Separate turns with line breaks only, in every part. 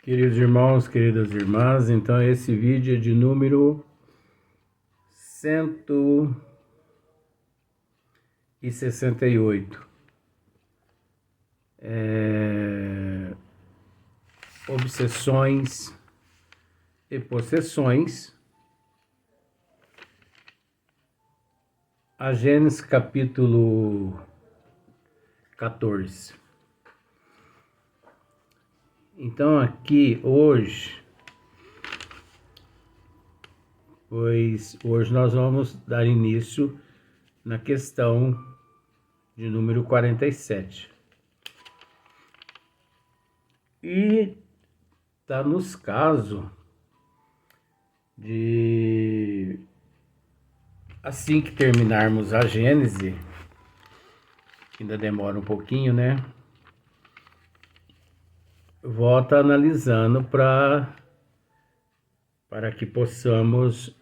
Queridos irmãos, queridas irmãs, então esse vídeo é de número 168. Obsessões e possessões. A Gênesis capítulo 14. Então aqui hoje nós vamos dar início na questão de número 47. E está nos casos de, assim que terminarmos a Gênese, ainda demora um pouquinho, né? Volta analisando para que possamos,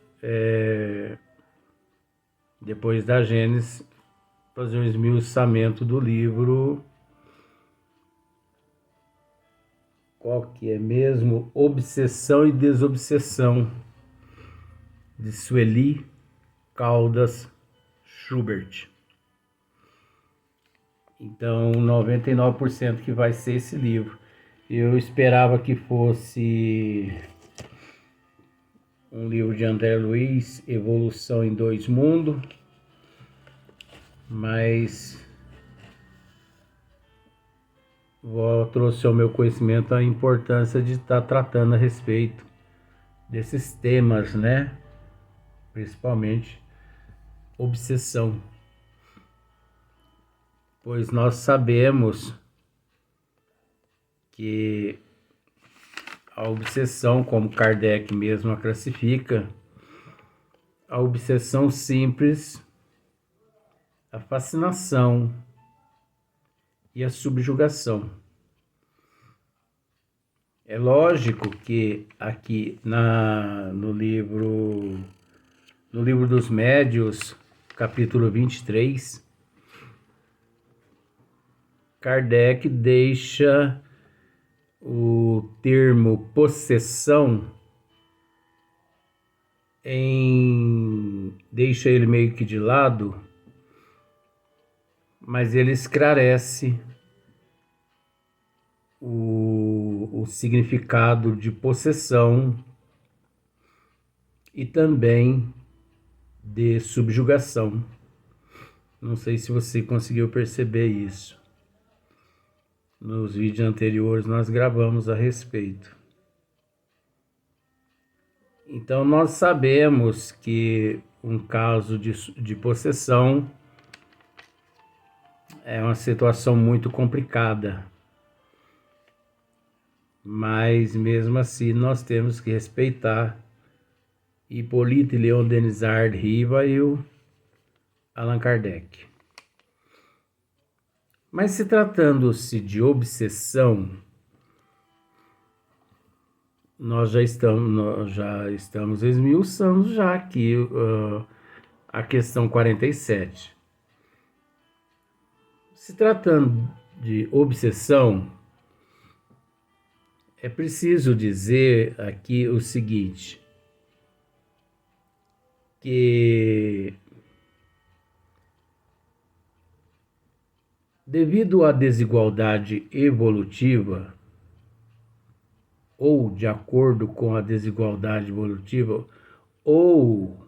depois da Gênesis, fazer um esmiuçamento do livro. Qual que é mesmo? Obsessão e Desobsessão, de Sueli Caldas Schubert. Então, 99% que vai ser esse livro. Eu esperava que fosse um livro de André Luiz, Evolução em Dois Mundos, mas trouxe ao meu conhecimento a importância de estar tratando a respeito desses temas, né? Principalmente obsessão. Pois nós sabemos que a obsessão, como Kardec mesmo a classifica, a obsessão simples, a fascinação e a subjugação. É lógico que aqui no livro dos Médiuns, capítulo 23, Kardec deixa o termo possessão, deixa ele meio que de lado, mas ele esclarece o significado de possessão e também de subjugação. Não sei se você conseguiu perceber isso. Nos vídeos anteriores nós gravamos a respeito. Então nós sabemos que um caso de possessão é uma situação muito complicada. Mas mesmo assim nós temos que respeitar Hippolyte Léon Denisard Riva e o Allan Kardec. Mas se tratando-se de obsessão, nós já estamos esmiuçando já aqui a questão 47. Se tratando de obsessão, é preciso dizer aqui o seguinte, que devido à desigualdade evolutiva, ou de acordo com a desigualdade evolutiva, ou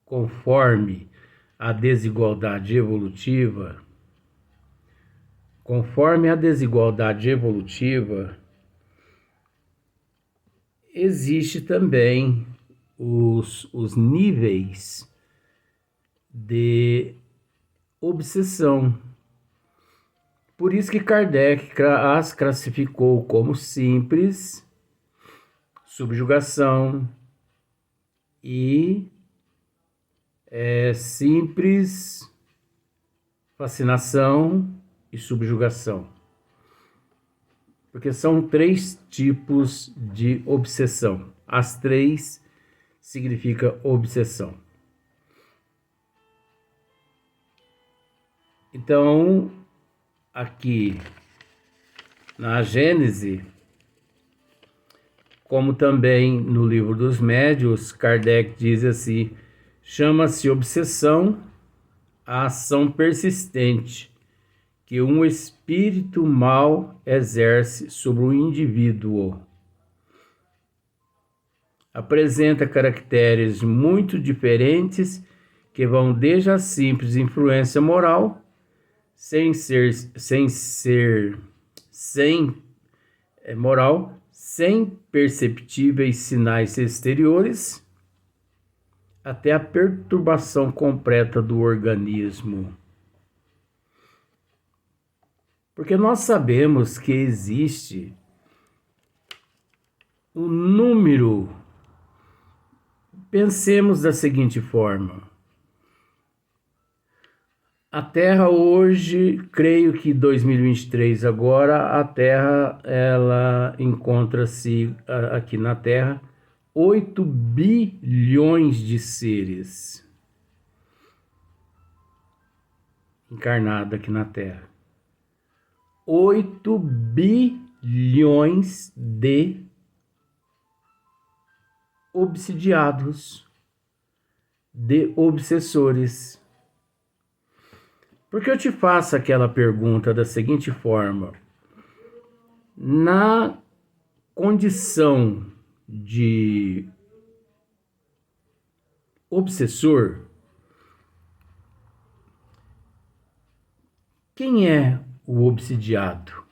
conforme a desigualdade evolutiva, existe também os níveis de obsessão. Por isso que Kardec as classificou como simples, subjugação e simples, fascinação e subjugação. Porque são 3 tipos de obsessão. As 3 significa obsessão. Então, aqui na Gênese, como também no Livro dos Médiuns, Kardec diz assim: chama-se obsessão a ação persistente que um espírito mau exerce sobre o indivíduo. Apresenta caracteres muito diferentes que vão desde a simples influência moral, sem perceptíveis sinais exteriores, até a perturbação completa do organismo. Porque nós sabemos que existe um número. Pensemos da seguinte forma: a Terra hoje, creio que 2023 agora, a Terra ela encontra-se aqui na Terra 8 bilhões de seres encarnados aqui na Terra. 8 bilhões de obsidiados, de obsessores. Porque eu te faço aquela pergunta da seguinte forma: na condição de obsessor, quem é o obsidiado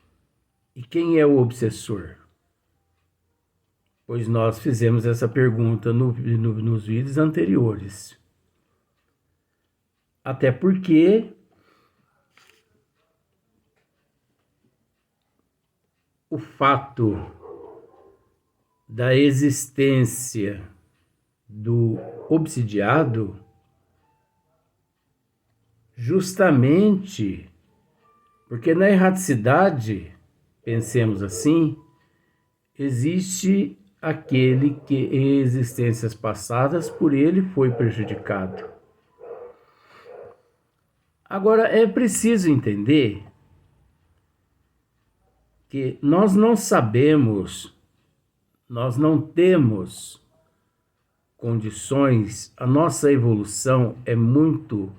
e quem é o obsessor? Pois nós fizemos essa pergunta nos vídeos anteriores. Até porque o fato da existência do obsidiado, justamente porque na erraticidade, pensemos assim, existe aquele que em existências passadas por ele foi prejudicado. Agora é preciso entender que nós não sabemos, nós não temos condições, a nossa evolução é muito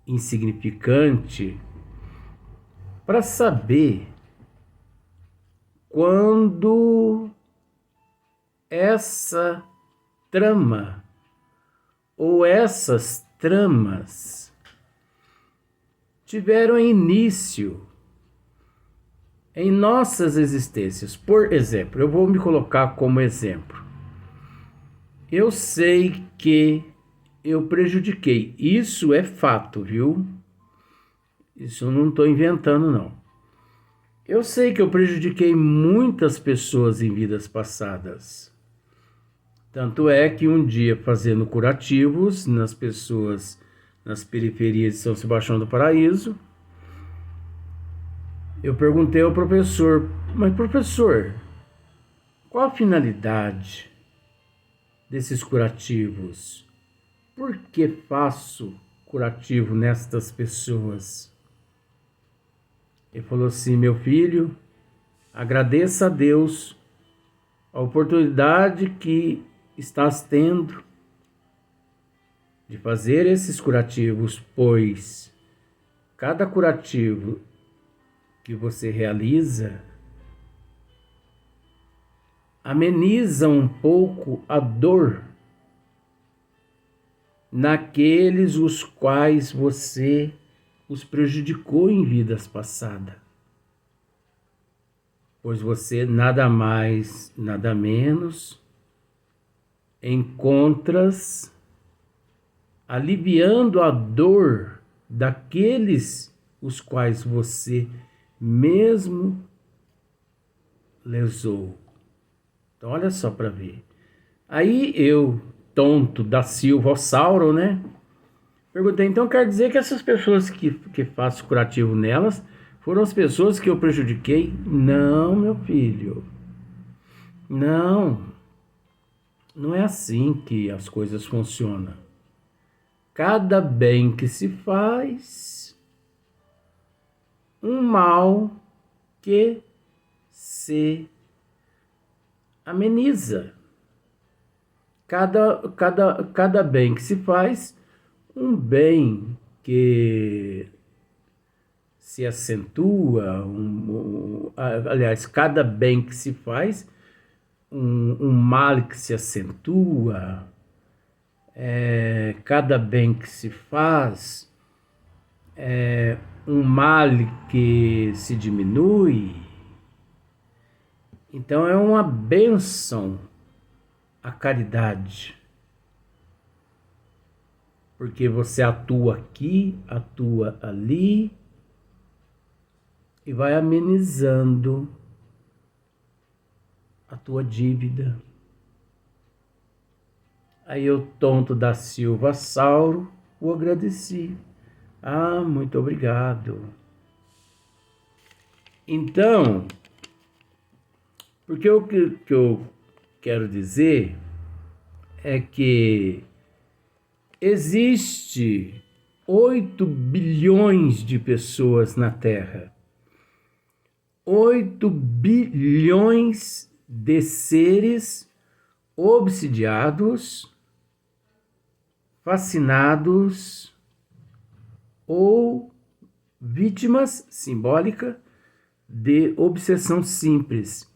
insignificante para saber quando essa trama ou essas tramas tiveram início em nossas existências. Por exemplo, eu vou me colocar como exemplo. Eu sei que eu prejudiquei. Isso é fato, viu? Isso eu não estou inventando, não. Eu sei que eu prejudiquei muitas pessoas em vidas passadas. Tanto é que um dia, fazendo curativos nas pessoas nas periferias de São Sebastião do Paraíso, eu perguntei ao professor: mas professor, qual a finalidade desses curativos? Por que faço curativo nestas pessoas? Ele falou assim: meu filho, agradeça a Deus a oportunidade que estás tendo de fazer esses curativos, pois cada curativo que você realiza ameniza um pouco a dor naqueles os quais você os prejudicou em vidas passadas. Pois você nada mais, nada menos encontras aliviando a dor daqueles os quais você mesmo lesou. Então olha só para ver. Aí eu, tonto da Silva Sauro, né? Perguntei: então quer dizer que essas pessoas que faço curativo nelas foram as pessoas que eu prejudiquei? Não, meu filho. Não. Não é assim que as coisas funcionam. Cada bem que se faz, um mal que se ameniza. Cada bem que se faz, um bem que se acentua, aliás, cada bem que se faz, um mal que se acentua, cada bem que se faz, um mal que se diminui. Então é uma bênção a caridade, porque você atua aqui, atua ali e vai amenizando a tua dívida. Aí eu, Tonto da Silva Sauro, o agradeci. Ah, muito obrigado. Então, porque o que eu quero dizer é que existe 8 bilhões de pessoas na Terra. 8 bilhões de seres obsidiados, fascinados ou vítimas simbólicas de obsessão simples.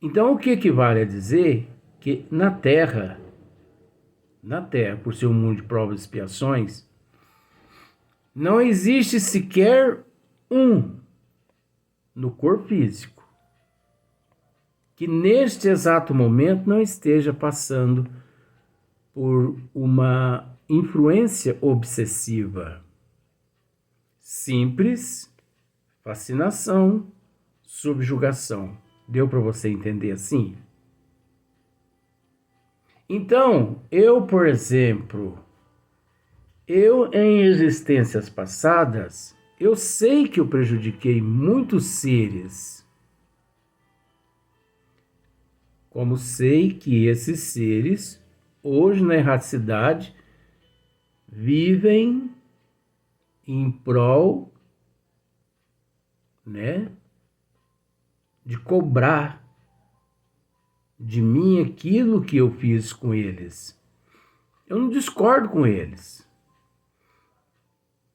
Então, o que equivale a dizer que na Terra, por ser um mundo de provas e expiações, não existe sequer um no corpo físico que neste exato momento não esteja passando por uma influência obsessiva. Simples, fascinação, subjugação. Deu para você entender assim? Então, eu, por exemplo, em existências passadas, eu sei que eu prejudiquei muitos seres. Como sei que esses seres, hoje na erraticidade, vivem em prol, de cobrar de mim aquilo que eu fiz com eles. Eu não discordo com eles.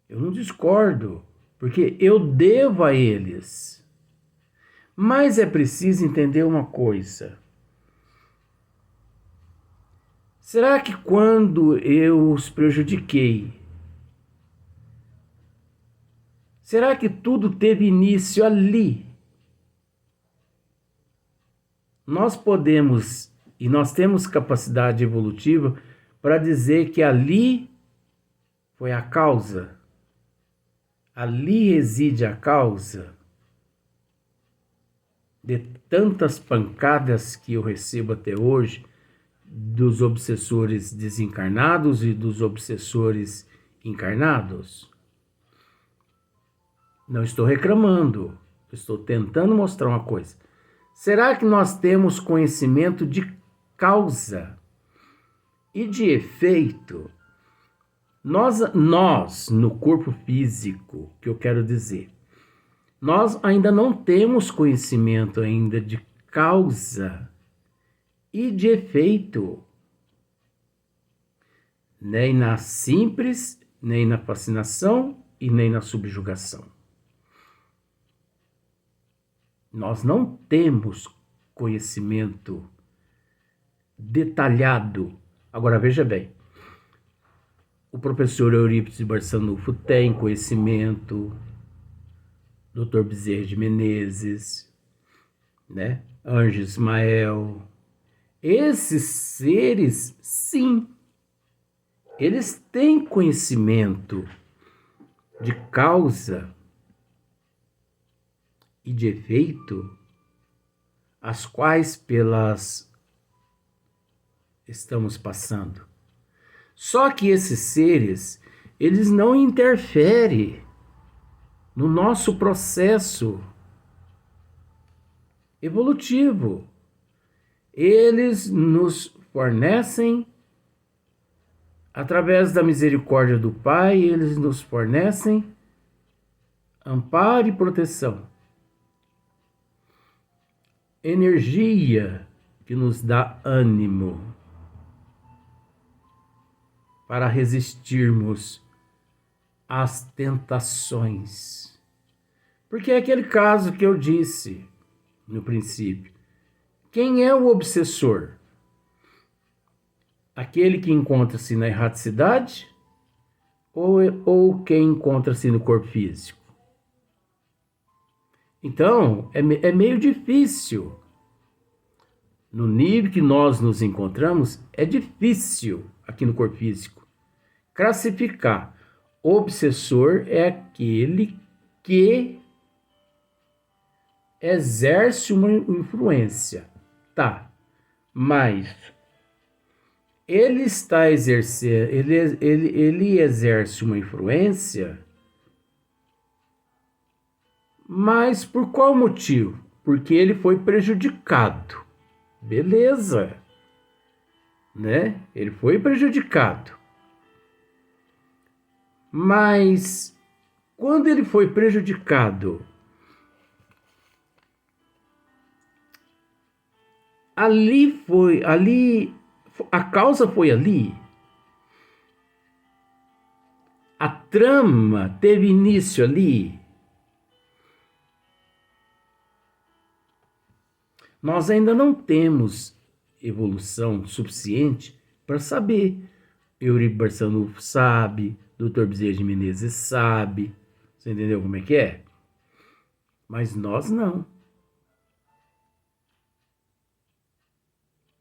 Eu não discordo, porque eu devo a eles. Mas é preciso entender uma coisa. Será que quando eu os prejudiquei, será que tudo teve início ali? Nós podemos e nós temos capacidade evolutiva para dizer que ali foi a causa. Ali reside a causa de tantas pancadas que eu recebo até hoje dos obsessores desencarnados e dos obsessores encarnados. Não estou reclamando, estou tentando mostrar uma coisa. Será que nós temos conhecimento de causa e de efeito? Nós, no corpo físico, que eu quero dizer, nós ainda não temos conhecimento ainda de causa e de efeito, nem na simples, nem na fascinação e nem na subjugação. Nós não temos conhecimento detalhado. Agora veja bem, o professor Eurípides Barçanufo tem conhecimento, Dr. Bezerra de Menezes, Anjo Ismael. Esses seres, sim, eles têm conhecimento de causa e de efeito, as quais pelas estamos passando. Só que esses seres, eles não interferem no nosso processo evolutivo. Eles nos fornecem, através da misericórdia do Pai, eles nos fornecem amparo e proteção, energia que nos dá ânimo para resistirmos às tentações. Porque é aquele caso que eu disse no princípio. Quem é o obsessor? Aquele que encontra-se na erraticidade ou quem encontra-se no corpo físico? Então, é meio difícil. No nível que nós nos encontramos, é difícil aqui no corpo físico classificar. O obsessor é aquele que exerce uma influência. Tá, mas ele está exercendo, ele exerce uma influência, mas por qual motivo? Porque ele foi prejudicado. Beleza, né? Ele foi prejudicado. Mas quando ele foi prejudicado, a causa foi ali. A trama teve início ali. Nós ainda não temos evolução suficiente para saber. Eurico Barçanufo sabe, Dr. Bezerra de Menezes sabe. Você entendeu como é que é? Mas nós não.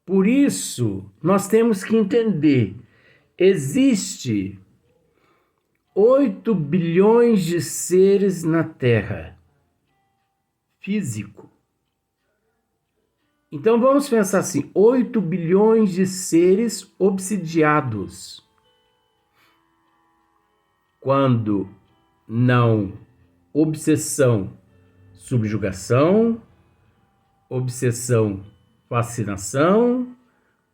Por isso, nós temos que entender, existe 8 bilhões de seres na Terra, físico. Então vamos pensar assim, 8 bilhões de seres obsidiados. Quando não obsessão, subjugação, obsessão, fascinação,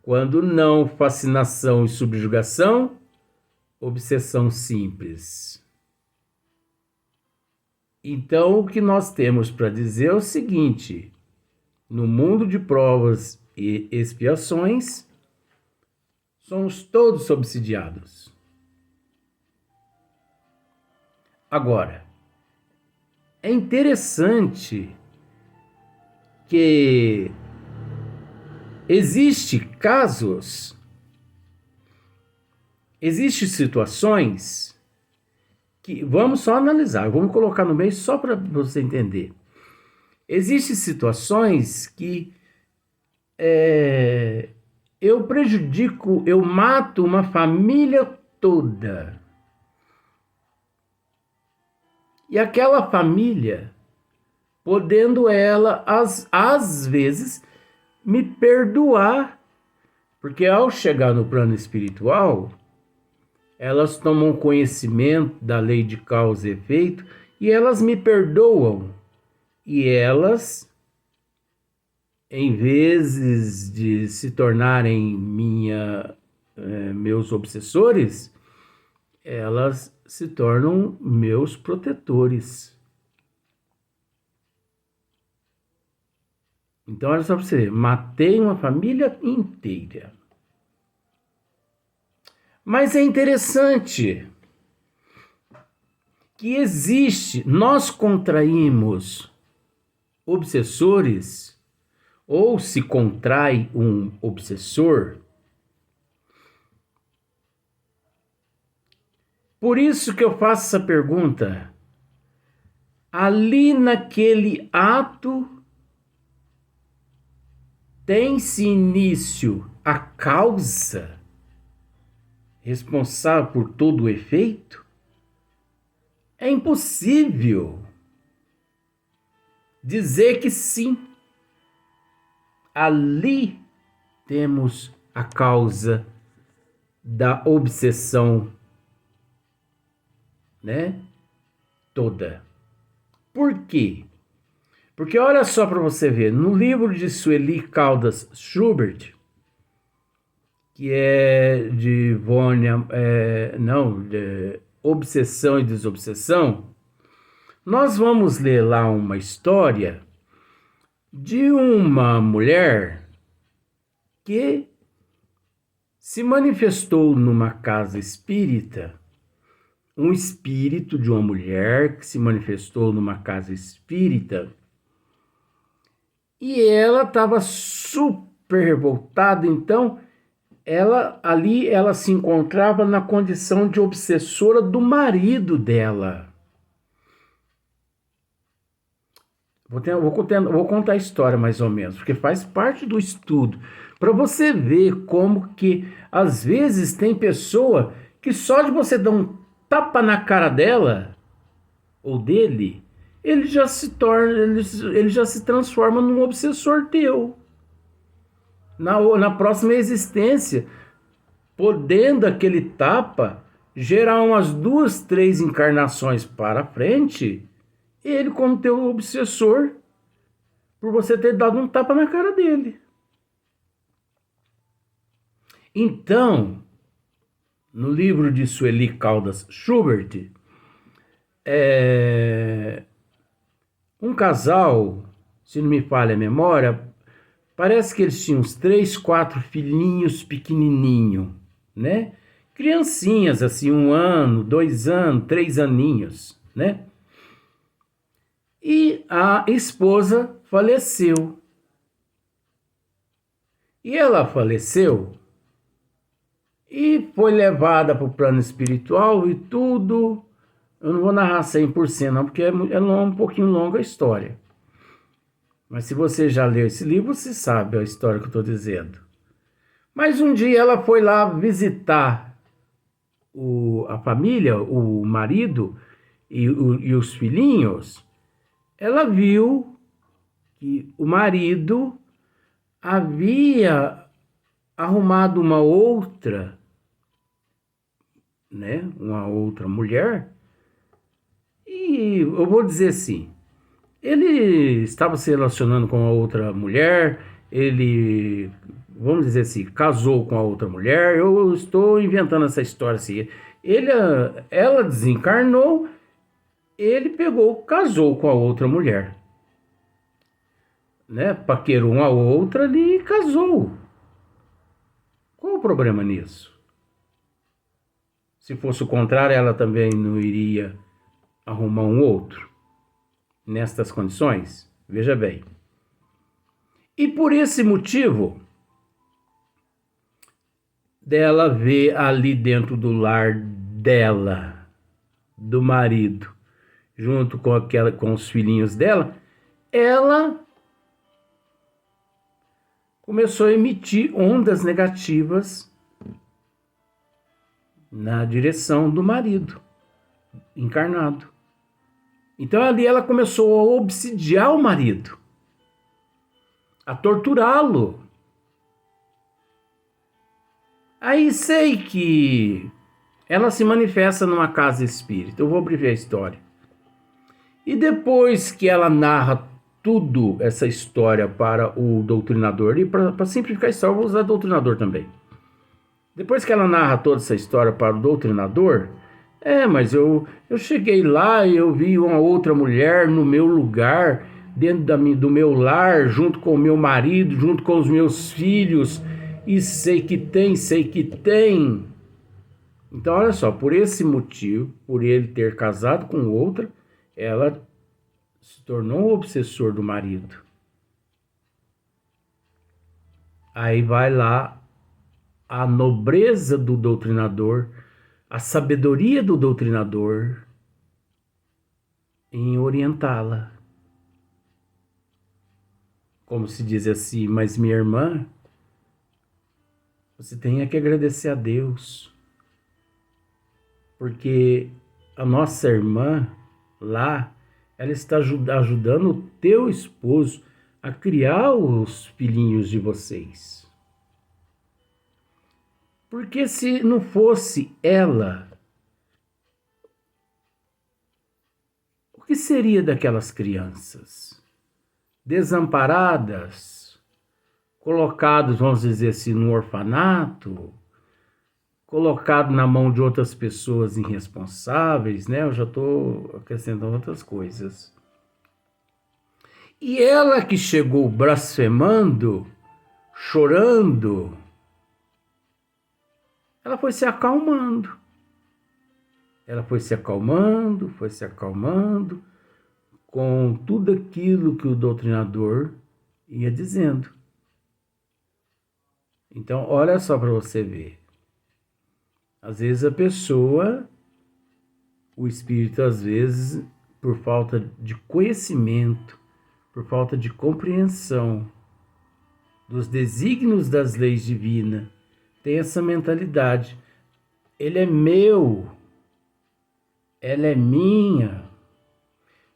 quando não fascinação e subjugação, obsessão simples. Então, o que nós temos para dizer é o seguinte: no mundo de provas e expiações, somos todos obsidiados. Agora, é interessante que existem situações que, vamos só analisar, vamos colocar no meio só para você entender. Existem situações que eu prejudico, eu mato uma família toda. E aquela família, podendo ela, às vezes, me perdoar, porque ao chegar no plano espiritual, elas tomam conhecimento da lei de causa e efeito e elas me perdoam. E elas, em vez de se tornarem meus obsessores, elas se tornam meus protetores. Então, olha só para você ver, matei uma família inteira. Mas é interessante que nós contraímos obsessores, ou se contrai um obsessor. Por isso que eu faço essa pergunta. Ali naquele ato, tem-se início a causa responsável por todo o efeito? É impossível dizer que sim. Ali temos a causa da obsessão, né? Toda. Por quê? Porque olha só para você ver, no livro de Sueli Caldas Schubert, que é de de Obsessão e Desobsessão, nós vamos ler lá uma história de uma mulher que se manifestou numa casa espírita, um espírito de uma mulher que se manifestou numa casa espírita, e ela estava super revoltada. Então ela se encontrava na condição de obsessora do marido dela. Vou contar a história mais ou menos, porque faz parte do estudo, para você ver como que às vezes tem pessoa que só de você dar um tapa na cara dela ou dele, ele já se transforma num obsessor teu. Na próxima existência, podendo aquele tapa gerar umas 2, 3 encarnações para frente, ele como teu obsessor, por você ter dado um tapa na cara dele. Então, no livro de Sueli Caldas Schubert, um casal, se não me falha a memória, parece que eles tinham uns 3, 4 filhinhos pequenininhos, né? Criancinhas, assim, 1 ano, 2 anos, 3 aninhos, né? E a esposa faleceu. E ela faleceu e foi levada para o plano espiritual e tudo. Eu não vou narrar 100% não, porque é um pouquinho longa a história. Mas se você já leu esse livro, você sabe a história que eu estou dizendo. Mas um dia ela foi lá visitar a família, o marido e os filhinhos. Ela viu que o marido havia arrumado uma outra, né, uma outra mulher, e eu vou dizer assim, ele estava se relacionando com a outra mulher, ele, vamos dizer assim, casou com a outra mulher. Eu estou inventando essa história assim. Ela desencarnou, ele casou com a outra mulher, né? Paquerou uma outra ali e casou. Qual o problema nisso? Se fosse o contrário, ela também não iria arrumar um outro nestas condições? Veja bem. E por esse motivo, dela ver ali dentro do lar dela, do marido, junto com os filhinhos dela, ela começou a emitir ondas negativas na direção do marido encarnado. Então ali ela começou a obsidiar o marido, a torturá-lo. Aí sei que ela se manifesta numa casa espírita. Eu vou abrir a história. E depois que ela narra tudo essa história para o doutrinador, e para simplificar a história, eu vou usar doutrinador também. Depois que ela narra toda essa história para o doutrinador, mas eu cheguei lá e eu vi uma outra mulher no meu lugar, dentro do meu lar, junto com o meu marido, junto com os meus filhos, e sei que tem. Então, olha só, por esse motivo, por ele ter casado com outra, ela se tornou um obsessor do marido. Aí vai lá a nobreza do doutrinador, a sabedoria do doutrinador em orientá-la. Como se diz assim, mas minha irmã, você tem que agradecer a Deus, porque a nossa irmã lá, ela está ajudando o teu esposo a criar os filhinhos de vocês. Porque se não fosse ela, o que seria daquelas crianças? Desamparadas, colocados, vamos dizer assim, no orfanato, colocado na mão de outras pessoas irresponsáveis, né? Eu já estou acrescentando outras coisas. E ela que chegou blasfemando chorando, ela foi se acalmando. Ela foi se acalmando com tudo aquilo que o doutrinador ia dizendo. Então, olha só para você ver. Às vezes a pessoa, o espírito, às vezes, por falta de conhecimento, por falta de compreensão dos desígnios das leis divinas, tem essa mentalidade. Ele é meu, ela é minha,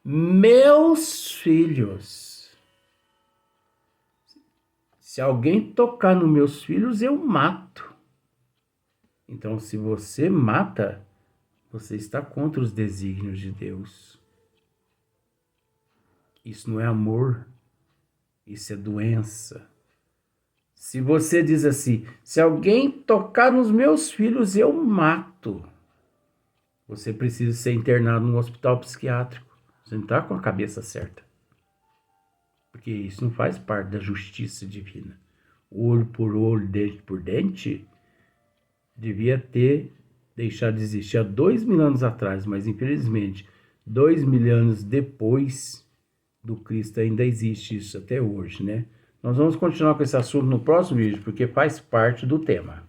meus filhos. Se alguém tocar nos meus filhos, eu mato. Então, se você mata, você está contra os desígnios de Deus. Isso não é amor, isso é doença. Se você diz assim, se alguém tocar nos meus filhos, eu mato. Você precisa ser internado num hospital psiquiátrico. Você não está com a cabeça certa. Porque isso não faz parte da justiça divina. Olho por olho, dente por dente, devia ter deixado de existir há 2.000 anos atrás, mas infelizmente, 2.000 anos depois do Cristo ainda existe isso até hoje, né? Nós vamos continuar com esse assunto no próximo vídeo, porque faz parte do tema.